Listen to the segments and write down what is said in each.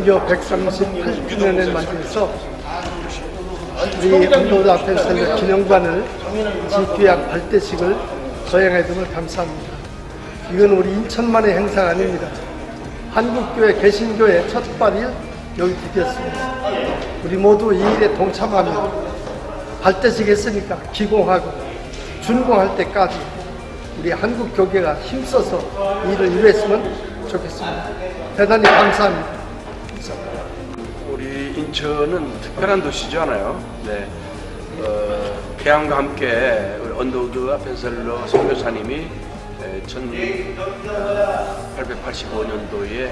선교 138주년을 맞이해서 우리 언더우드 아펜 선교 기념관을 지귀한 발대식을 거행해 둠을 감사합니다. 이건 우리 인천만의 행사가 아닙니다. 한국교회 개신교의 첫 발이 여기 디뎠습니다. 우리 모두 이 일에 동참하며 발대식 했으니까 기공하고 준공할 때까지 우리 한국 교계가 힘써서 이 일을 이루었으면 좋겠습니다. 대단히 감사합니다. 감사합니다. 우리 인천은 특별한 도시지 않아요. 네. 개항과 함께 우리 언더우드 아펜셀러 선교사님이 1885년도에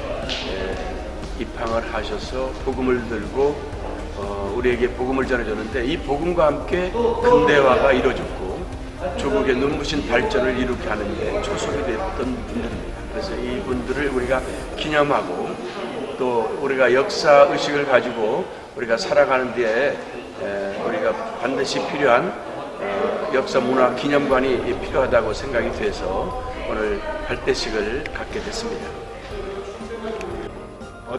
입항을 하셔서 복음을 들고 우리에게 복음을 전해줬는데, 이 복음과 함께 근대화가 이루어졌고 조국의 눈부신 발전을 이루게 하는 데 초석이 됐던 분들입니다. 그래서 이분들을 우리가 기념하고 또 우리가 역사 의식을 가지고 우리가 살아가는 데에 우리가 반드시 필요한 역사 문화 기념관이 필요하다고 생각이 돼서 오늘 발대식을 갖게 됐습니다.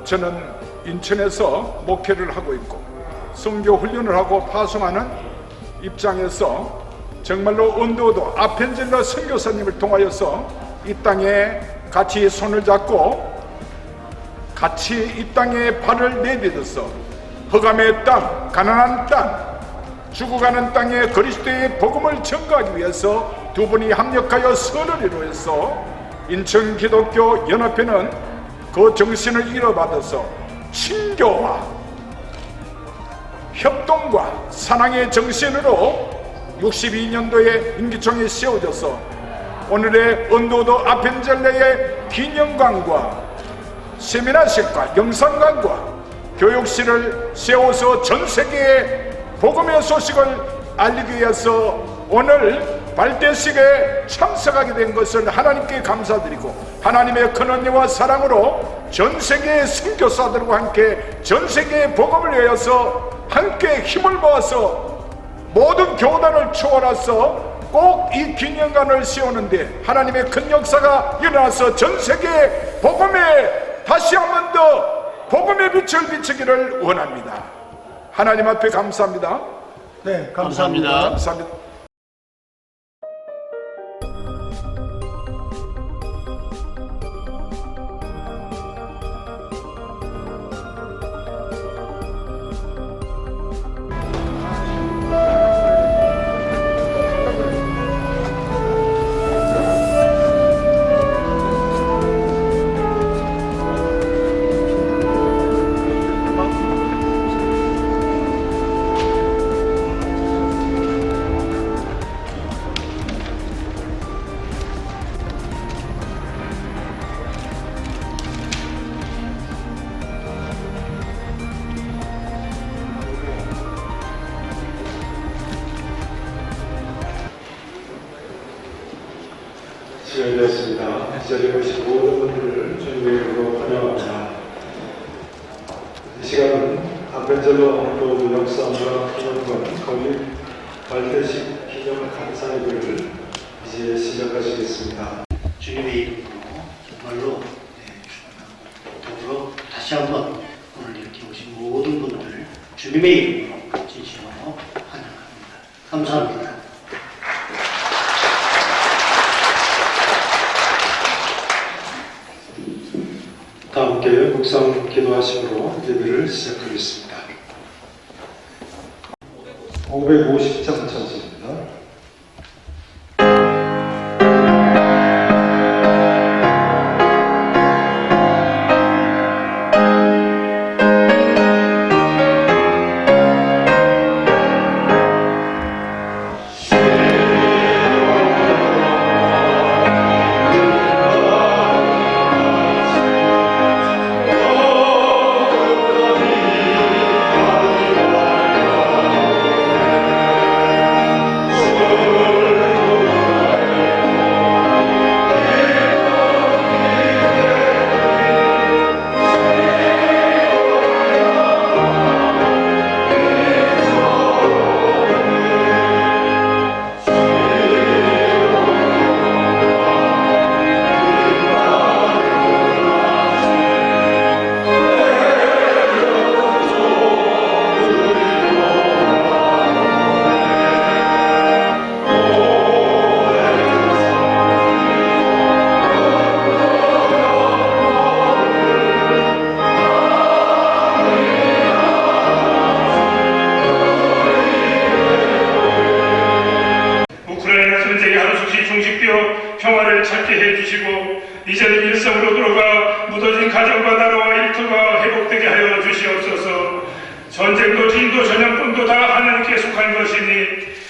저는 인천에서 목회를 하고 있고 선교 훈련을 하고 파송하는 입장에서 정말로 언더우드 아펜젤러 선교사님을 통하여서 이 땅에 같이 손을 잡고 같이 이 땅에 발을 내딛어서 흑암의 땅, 가난한 땅, 죽어가는 땅에 그리스도의 복음을 전가하기 위해서 두 분이 합력하여 선을 이루어서 인천 기독교 연합회는 그 정신을 이어받아서 친교와 협동과 사랑의 정신으로 62년도에 임기총이 세워져서 오늘의 언더우드 아펜젤러의 기념관과 세미나실과 영상관과 교육실을 세워서 전 세계에 복음의 소식을 알리기 위해서 오늘 발대식에 참석하게 된 것을 하나님께 감사드리고, 하나님의 큰 은혜와 사랑으로 전 세계의 선교사들과 함께 전 세계의 복음을 위해서 함께 힘을 모아서 모든 교단을 초월해서 꼭 이 기념관을 세우는데 하나님의 큰 역사가 일어나서 전 세계의 복음에 다시 한 번 더 복음의 빛을 비추기를 원합니다. 하나님 앞에 감사합니다. 네, 감사합니다. 감사합니다. 시간이 되었습니다. 이 자리에 오신 모든 분들을 주님의 이름으로 환영합니다. 이 시간은 아펜젤러 언더우드 역사문화 기념관 건립 발대식 기념 감사 예배를 이제 시작하시겠습니다. 주님의 이름으로 정말로 더불어 다시 한번 오늘 이렇게 오신 모든 분들 주님의 이름으로 진심으로 환영합니다. 감사합니다. 다 함께 묵상 기도하심으로 예배를 시작하겠습니다. 550장 찬송입니다. 찾게 해주시고 이제는 일상으로 돌아가 무너진 가정과 나라와 일터가 회복되게 하여 주시옵소서. 전쟁도 빈도 전염병도 다 하나님께 속한 것이니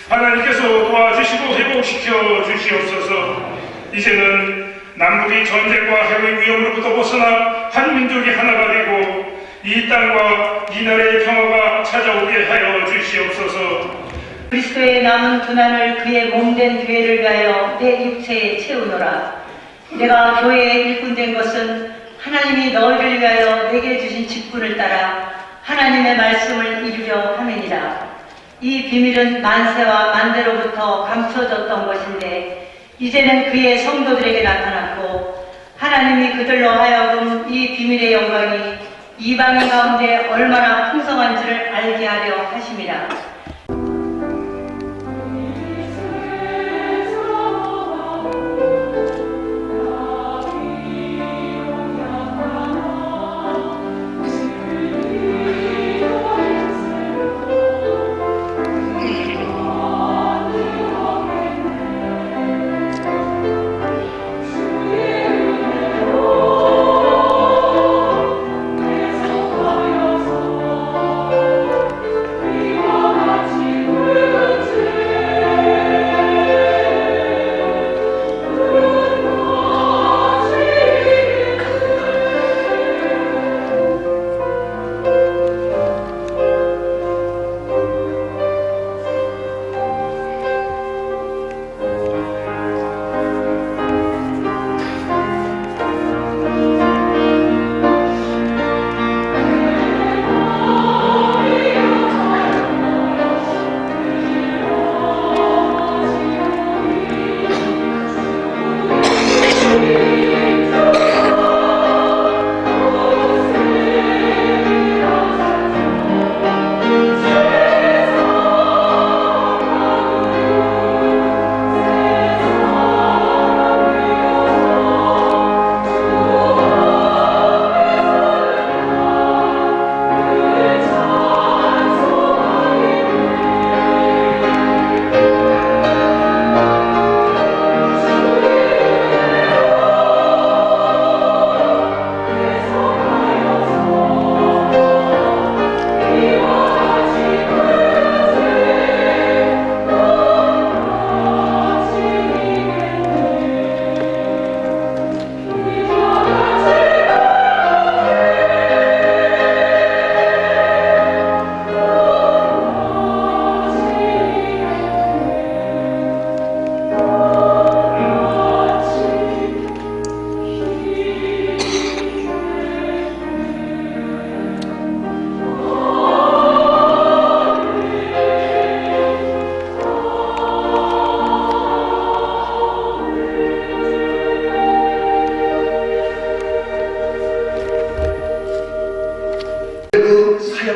하나님께서 도와주시고 회복시켜 주시옵소서. 이제는 남북이 전쟁과 핵의 위험으로부터 벗어나 한 민족이 하나가 되고 이 땅과 이 나라의 평화가 찾아오게 하여 주시옵소서. 그리스도의 남은 고난을 그의 몸된 교회를 위하여 내 육체에 채우노라. 내가 교회의 일꾼된 것은 하나님이 너희를 위하여 내게 주신 직분을 따라 하나님의 말씀을 이루려 함이니라. 이 비밀은 만세와 만대로부터 감춰졌던 것인데 이제는 그의 성도들에게 나타났고 하나님이 그들로 하여금 이 비밀의 영광이 이방인 가운데 얼마나 풍성한지를 알게 하려 하심이라.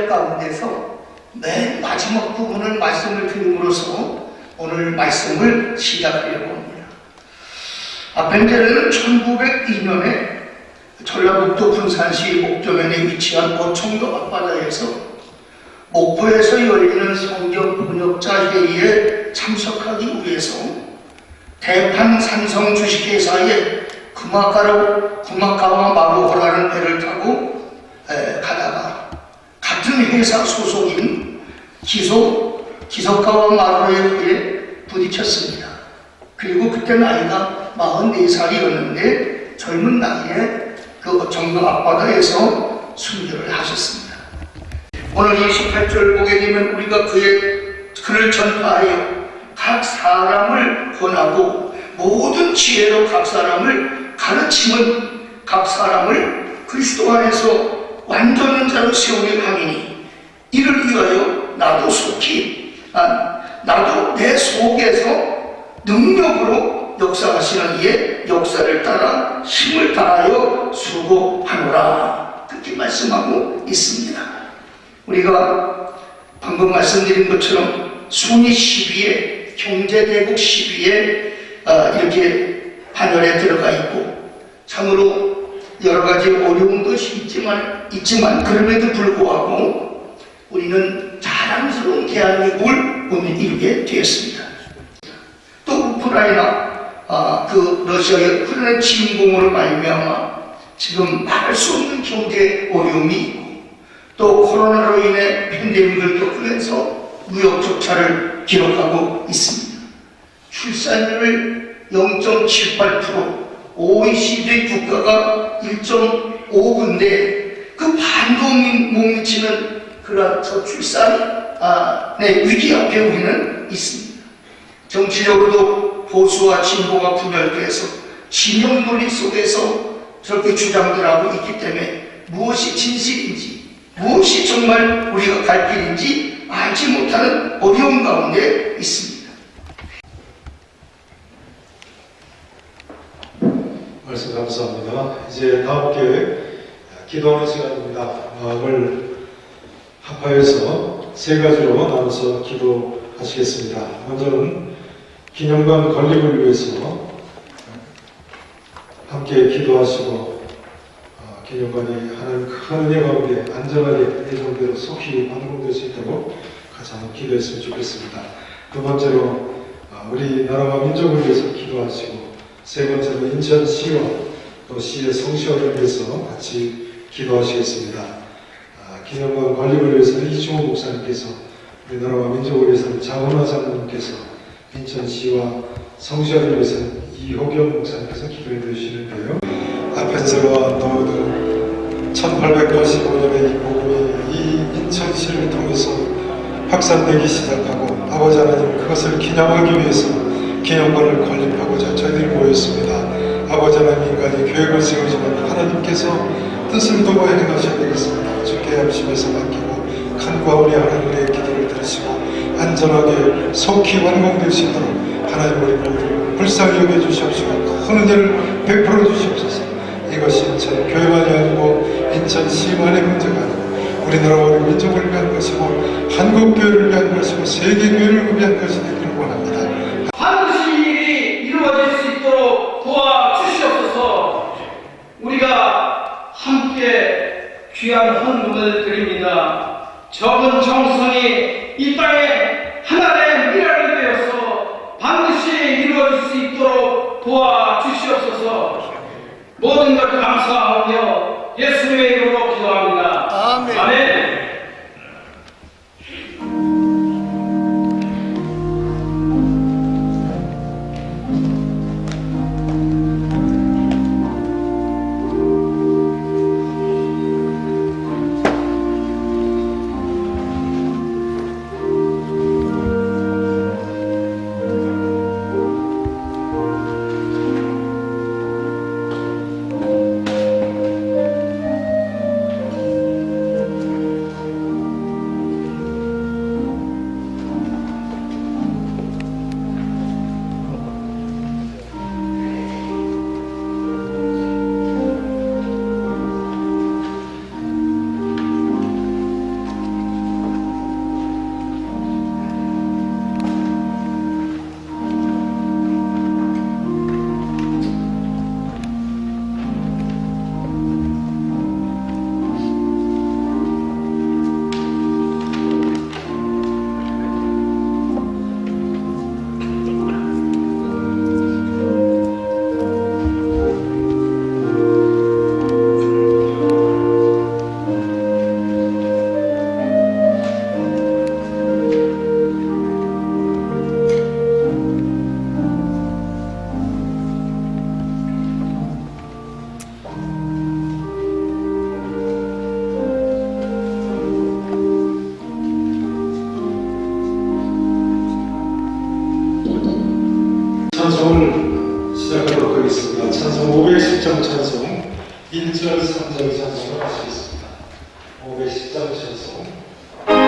가운데서 맨 마지막 부분을 말씀을 드림으로써 오늘 말씀을 시작하려고 합니다. 아펜젤레는 1902년에 전라북도 군산시 목조면에 위치한 어청도 앞바다에서 목포에서 열리는 성경 번역자 회의에 참석하기 위해서 대판 산성 주식회사의 구마카와 마루호라는 배를 타고 가다가 같은 회사 소속인 기석가와 마루의 배에 부딪혔습니다. 그리고 그때 나이가 44살이었는데 젊은 나이에 그 어청도 앞바다에서 순교를 하셨습니다. 오늘 28절 보게 되면 우리가 그를 전파하여 각 사람을 권하고 모든 지혜로 각 사람을 가르치면 각 사람을 그리스도 안에서 완전한 자로 세우려 하니 이를 위하여 나도 내 속에서 능력으로 역사하시는 이의 역사를 따라 힘을 다하여 수고하노라, 그렇게 말씀하고 있습니다. 우리가 방금 말씀드린 것처럼 순위 12에 경제대국 12에 이렇게 반열에 들어가 있고 참으로 여러 가지 어려운 것이 있지만 그럼에도 불구하고 우리는 자랑스러운 대한민국을 오늘 이루게 되었습니다. 또 우크라이나 그 러시아의 흐르는 침공으로 말미암아 지금 말할 수 없는 경제 어려움이 있고 또 코로나로 인해 팬데믹을 겪으면서 무역 적자를 기록하고 있습니다. 출산율을 0.78%, OECD 국가가 1.5인데 그 반도 못 미치는 그러한 저출산의 위기 앞에 우리는 있습니다. 정치적으로도 보수와 진보가 분열돼서 진영 논리 속에서 저렇게 주장들 하고 있기 때문에 무엇이 진실인지 무엇이 정말 우리가 갈 길인지 알지 못하는 어려움 가운데 있습니다. 말씀 감사합니다. 이제 다음 기회에 기도하는 시간입니다. 마음을 합하여서 세 가지로 나눠서 기도하시겠습니다. 먼저는 기념관 건립을 위해서 함께 기도하시고 기념관이 하는 큰 은혜 가운데 안전하게 예정대로 속히 완공될 수 있도록 같이 한번 기도했으면 좋겠습니다. 두 번째로 우리나라와 민족을 위해서 기도하시고 세 번째로 인천시와 또 시의 성시화를 위해서 같이 기도하시겠습니다. 기념관 건립을 위해서는 이중호 목사님께서 우리나라와 민족을 위해서는 장훈화 장로님께서 인천시와 성시화를 위해서는 이호경 목사님께서 기도해 주시는데요. 아펜셀과 노드 1885년에 이 복음이 이 인천시를 통해서 확산되기 시작하고 아버지 하나님 그것을 기념하기 위해서 기념관을 건립하고자 저희들이 모였습니다. 아버지 하나님 인간이 계획을 세우지만 하나님께서 뜻을 도모해 행하셔야 되겠습니다. 주께 양심에서 맡기고 간구하 우리 하나님의 기도를 들으시고 안전하게 속히 완공될 수 있도록 하나님 우리 모두 불쌍히 여겨주시옵시고 큰 은혜를 베풀어 주시옵소서. 이것이 인천 교회만이 아니고 인천시만의 문제가 아니고 우리나라와 우리 민족을 위한 것이고 한국교회를 위한 것이고 세계교회를 위한 것이 되기를 원합니다. 반드시 이 일이 이루어질 수 있도록 도와주시옵소서. 우리가 함께 귀한 헌금을 드립니다. 적은 정성이 이 땅에 하나의 미랄이 되어서 반드시 이루어질 수 있도록 도와주시옵소서. 모든 것 감사하며 예수님의 이름으로 기도합니다. 아멘. 아멘. 찬송을 시작하도록 하겠습니다. 찬송 510장 찬송 1절 3절 찬송을 하시겠습니다. 510장 찬송 아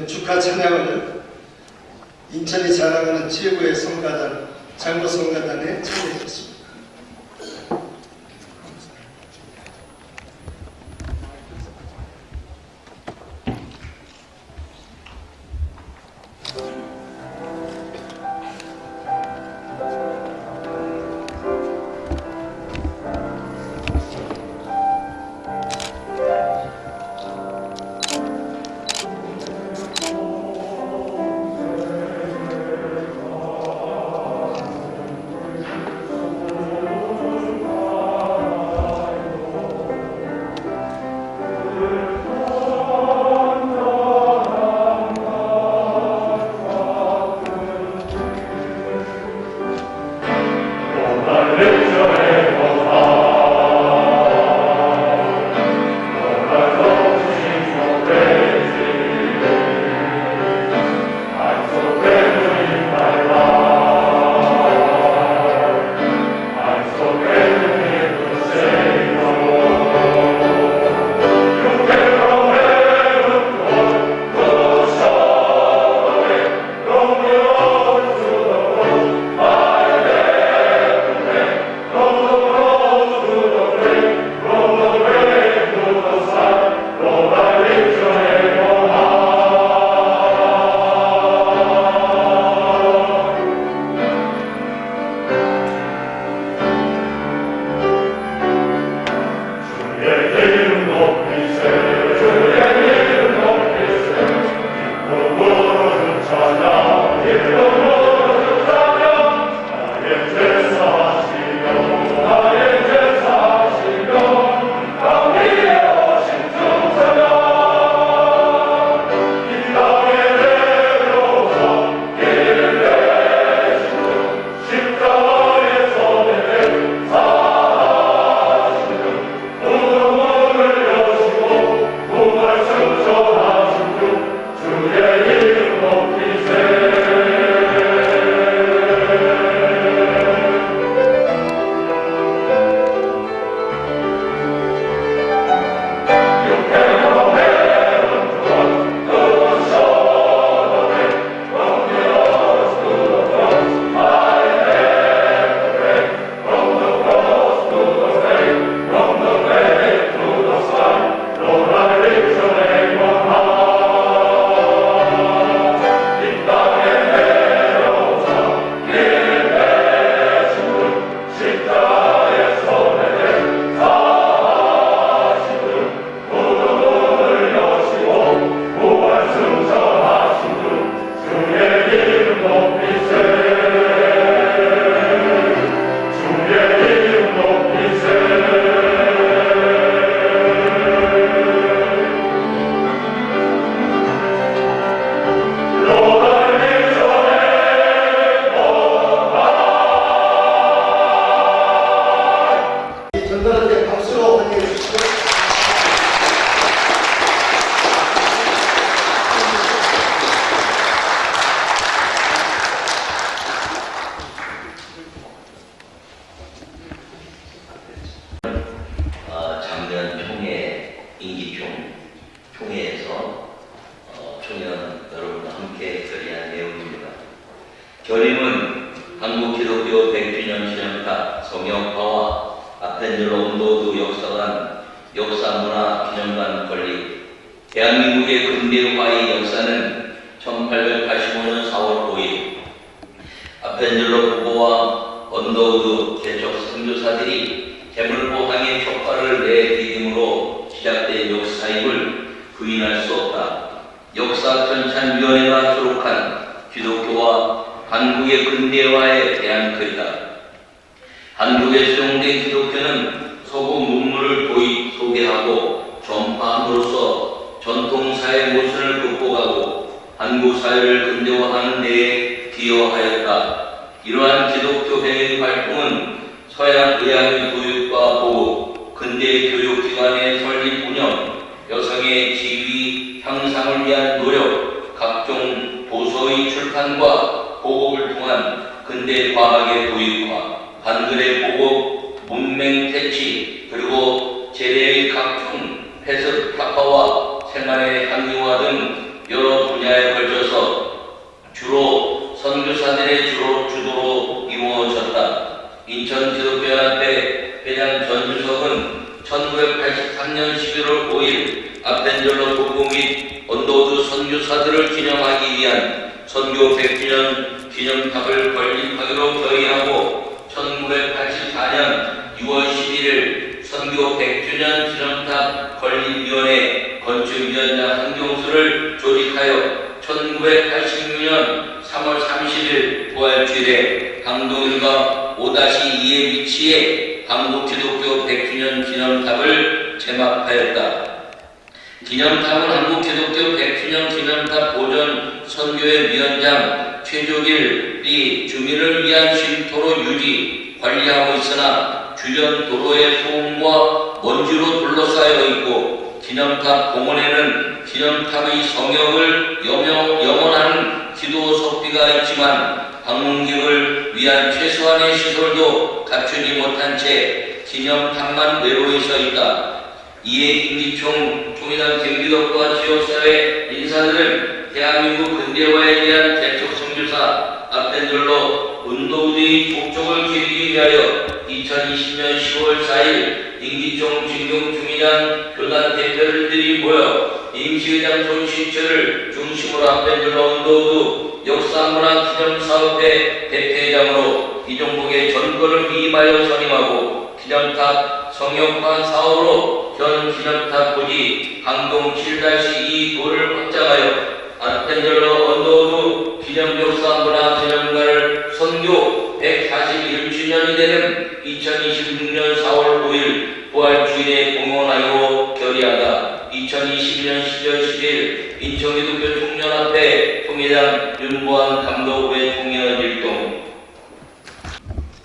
축하 찬양을 인천이 자랑하는 최고의 성가단 장로성가단에 참여했습니다. 결의문 한국기독교 100주년 기념탑 성역화와 아펜젤로 온도우드 역사관 역사문화 기념관 건립. 대한민국의 근대화의 역사는 1885년 4월 5일 아펜젤로 부고와 언더우드 개척 선교사들이 재물보상의 효과를 내디딤으로 시작된 역사임을 부인할 수 없다. 역사전찬위원회가 기록한 기독교와 한국의 근대화에 대한 글이다. 한국에 수용된 기독교는 서구 문물을 소개하고 전파함으로써 전통사회 모순을 극복하고 한국 사회를 근대화하는 데에 기여하였다. 이러한 기독교회의 활동은 서양 의학의 교육과 보호, 근대 교육기관의 설립 운영, 여성의 지위 향상을 위한 노력, 각종 도서의 출판과 보급을 통한 근대 과학의 도입과 한글의 보급, 문맹 퇴치, 그리고 재래의 각종 폐습 타파와 생활의 향유화 등 여러 분야에 걸쳐서 주로 선교사들의 주도로 이루어졌다. 인천기독교연합회 회장 전주석은 1983년 11월 5일 아펜젤러 부부 및 언더우드 선교사들을 기념하기 위한 선교 100주년 기념탑을 건립하기로 결의하고 1984년 6월 11일 선교 100주년 기념탑 건립위원회 건축위원장 한경수를 조직하여 1986년 3월 30일 부활주일에 강동일과 5-2의 위치에 한국기독교 100주년 기념탑을 제막하였다. 기념탑은 한국기독교 100주년 기념탑 보존 선교회 위원장 최조길이 주민을 위한 쉼터로 유지, 관리하고 있으나 주변 도로의 소음과 먼지로 둘러싸여 있고 기념탑 공원에는 기념탑의 성역을 염원하는 기도 석비가 있지만 방문객을 위한 최소한의 시설도 갖추지 못한 채 기념탑만 외로이 서 있다. 이에 임기총 총회장 김기덕과 지역사회 인사들은 대한민국 근대화에 대한 개척 선교사 아펜젤러 운동의 족적을 기리기 위하여 2020년 10월 4일 임기총 진경 총회장 교단 대표들이 모여 임시회장 손신철을 중심으로 아펜젤러 운동의 역사문화 기념사업회 대표회장으로 이종복의 전권을 위임하여 선임하고 기념탑 성역화 사업으로 현 기념탑 부지 강동 7-2 도를 확장하여 아펜젤러 언더우드 기념역사문화 기념관을 선교 141주년이 되는 2026년 4월 5일 부활주일에 공헌하기로 결의하다. 2022년 10월 10일 인천기독교 총연합회 총회장 윤보한 감독부의 총회원 일동.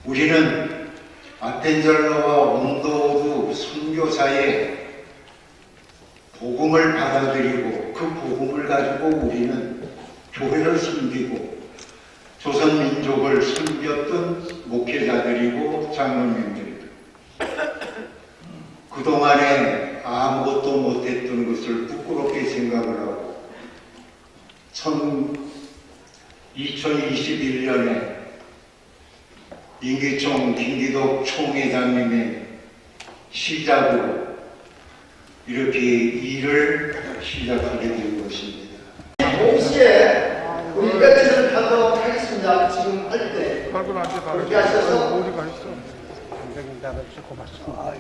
우리는 아펜젤러와 언더우드 선교사의 복음을 받아들이고 그 복음을 가지고 우리는 교회를 섬기고 조선민족을 섬겼던 목회자들이고 장로님들이다. 그동안에 아무것도 못했던 것을 부끄럽게 생각을 하고 2021년에 임기총 김기덕 총회장님의 시작으로 이렇게 일을 시작하게 된 것입니다. 동시에 우리 배치를 하도록 하겠습니다. 지금 할 때 그렇게 하셔서 어디가 있어? 고맙습니다.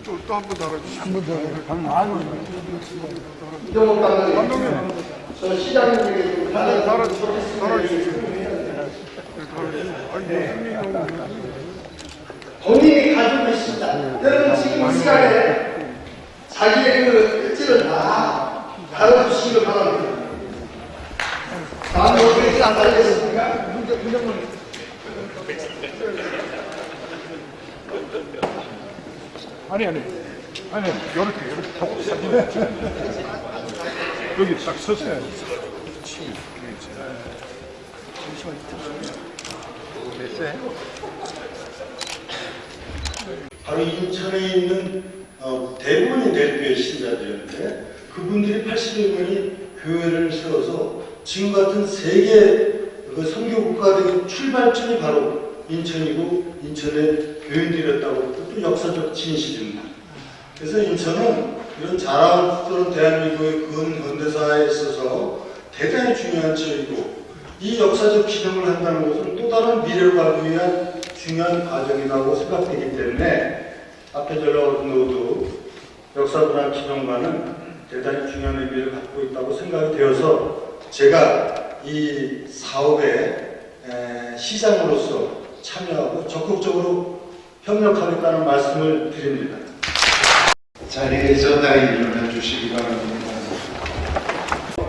또 한 번 달아주시죠. 한 번 더. 이동욱 감독님, 저 시장님에게 좀 달아주시죠. 본인이 가지고 있습니다. 여러분 지금 이 시간에 자기의 그 일지를 다 달아주시기를 바랍니다. 다음에 어떻게 안 달리겠습니까? 아니 이렇게 하고 사진 여기 딱 서세요. 바로 인천에 있는 대부분이 내교회 신자들이었는데 그분들이 80여 명이 교회를 세워서 지금 같은 세계 선교 국가적인 출발점이 바로 인천이고 인천의 교인들이었다고 또 역사적 진실입니다. 그래서 인천은 이런 자랑스러운 대한민국의 근현대사에 있어서 대단히 중요한 지역이고 이 역사적 기념을 한다는 것은 또 다른 미래로 가기 위한 중요한 과정이라고 생각되기 때문에 아펜젤러 언더우드 역사문화 기념관은 대단히 중요한 의미를 갖고 있다고 생각이 되어서 제가 이 사업에 시장으로서 참여하고 적극적으로 협력하겠다는 말씀을 드립니다. 자리에서 다 일어나 주시기 바랍니다.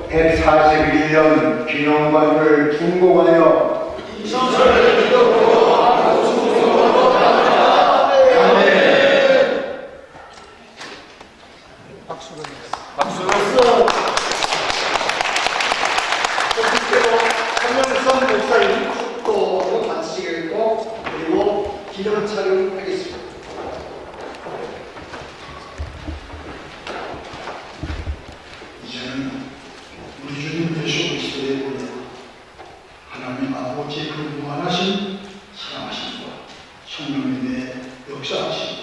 141년 기념관을 준공하여 한명선 목사님 축도로 마치겠고 그리고 기념 촬영하겠습니다. 하나님의 역사하심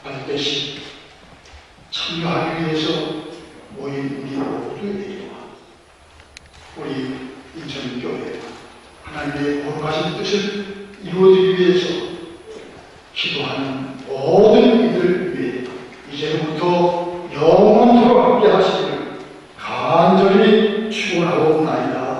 반드시 참여하기 위해서 모인 우리 모두에게와 우리 인천교회 하나님의 거룩하신 뜻을 이루어지기 위해서 기도하는 모든 이들 위해 이제부터 영원토록 함께 하시기를 간절히 축원하옵나이다.